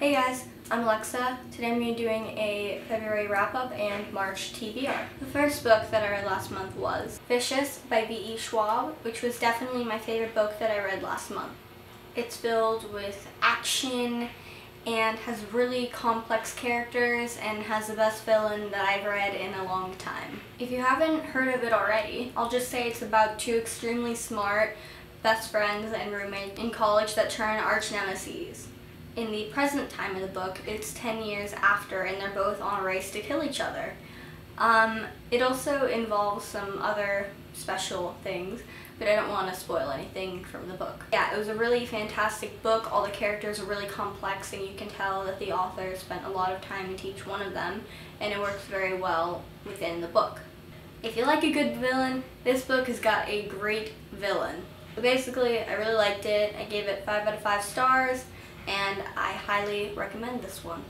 Hey guys, I'm Alexa. Today I'm going to be doing a February wrap-up and March TBR. The first book that I read last month was Vicious by V.E. Schwab, which was definitely my favorite book that I read last month. It's filled with action and has really complex characters and has the best villain that I've read in a long time. If you haven't heard of it already, I'll just say it's about two extremely smart best friends and roommates in college that turn arch nemesis. In the present time of the book, it's 10 years after, and they're both on a race to kill each other. It also involves some other special things, but I don't want to spoil anything from the book. Yeah, it was a really fantastic book. All the characters are really complex, and you can tell that the author spent a lot of time into each one of them, and it works very well within the book. If you like a good villain, this book has got a great villain. So basically, I really liked it. I gave it 5 out of 5 stars. And I highly recommend this one.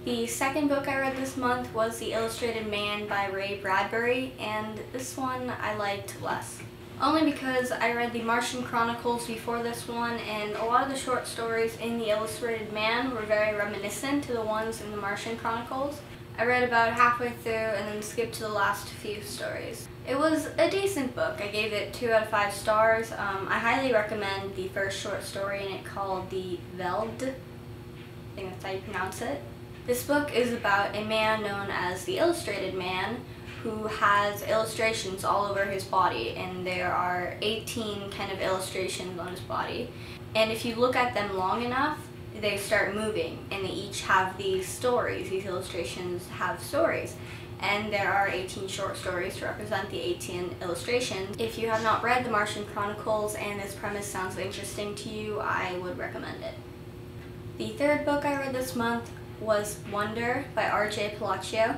The second book I read this month was The Illustrated Man by Ray Bradbury, and this one I liked less. Only because I read the Martian Chronicles before this one, and a lot of the short stories in The Illustrated Man were very reminiscent to the ones in the Martian Chronicles. I read about halfway through and then skipped to the last few stories. It was a decent book. I gave it 2 out of 5 stars. I highly recommend the first short story in it called The Veld. I think that's how you pronounce it. This book is about a man known as the Illustrated Man who has illustrations all over his body, and there are 18 kind of illustrations on his body. And if you look at them long enough, they start moving, and they each have these stories. These illustrations have stories, and there are 18 short stories to represent the 18 illustrations. If you have not read the Martian Chronicles and this premise sounds interesting to you, I would recommend it. The third book I read this month was Wonder by R.J. Palacio.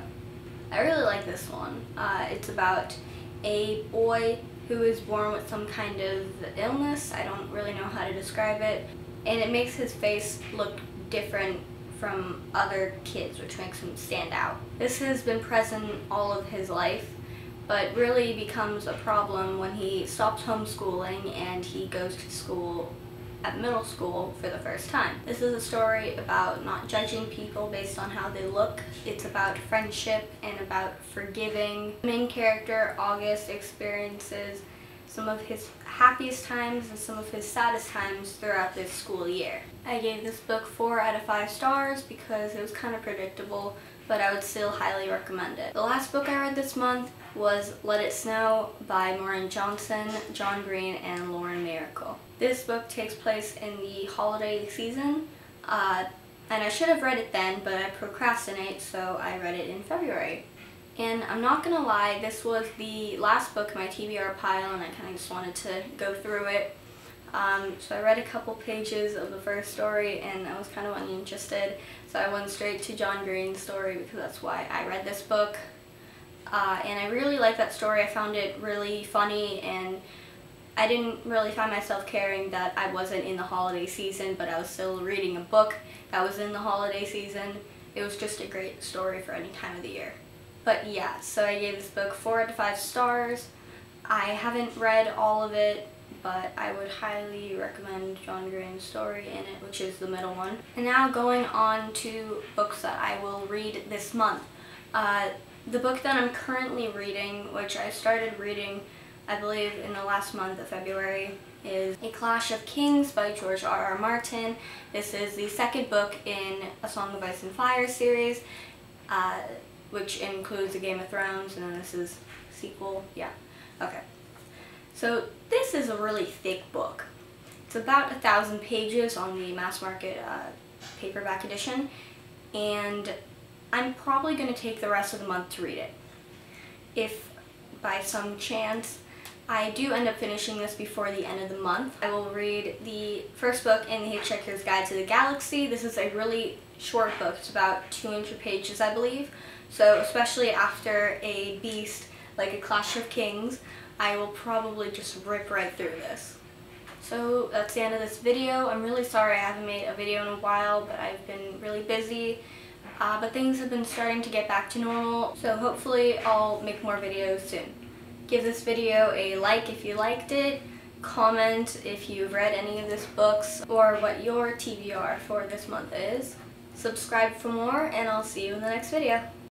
I really like this one. It's about a boy who is born with some kind of illness. I don't really know how to describe it. And it makes his face look different from other kids, which makes him stand out. This has been present all of his life, but really becomes a problem when he stops homeschooling and he goes to school at middle school for the first time. This is a story about not judging people based on how they look. It's about friendship and about forgiving. The main character, August, experiences some of his happiest times and some of his saddest times throughout this school year. I gave this book 4 out of 5 stars because it was kind of predictable, but I would still highly recommend it. The last book I read this month was Let It Snow by Maureen Johnson, John Green, and Lauren Miracle. This book takes place in the holiday season, and I should have read it then, but I procrastinate, so I read it in February. And I'm not gonna lie, this was the last book in my TBR pile, and I kind of just wanted to go through it. So I read a couple pages of the first story, and I was kind of uninterested, so I went straight to John Green's story because that's why I read this book. And I really liked that story. I found it really funny, and I didn't really find myself caring that I wasn't in the holiday season, but I was still reading a book that was in the holiday season. It was just a great story for any time of the year. But yeah, so I gave this book 4 out of 5 stars. I haven't read all of it, but I would highly recommend John Green's story in it, which is the middle one. And now going on to books that I will read this month. The book that I'm currently reading, which I started reading, I believe, in the last month of February, is A Clash of Kings by George R.R. Martin. This is the second book in A Song of Ice and Fire series, which includes the Game of Thrones, and then this is sequel. Yeah, okay. So this is a really thick book. It's about 1,000 pages on the mass market paperback edition, and I'm probably going to take the rest of the month to read it. If by some chance I do end up finishing this before the end of the month, I will read the first book in the Hitchhiker's Guide to the Galaxy. This is a really short book. It's about 200 pages, I believe. So especially after a beast like A Clash of Kings, I will probably just rip right through this. So that's the end of this video. I'm really sorry I haven't made a video in a while, but I've been really busy. But things have been starting to get back to normal, so hopefully I'll make more videos soon. Give this video a like if you liked it, comment if you've read any of these books or what your TBR for this month is. Subscribe for more, and I'll see you in the next video.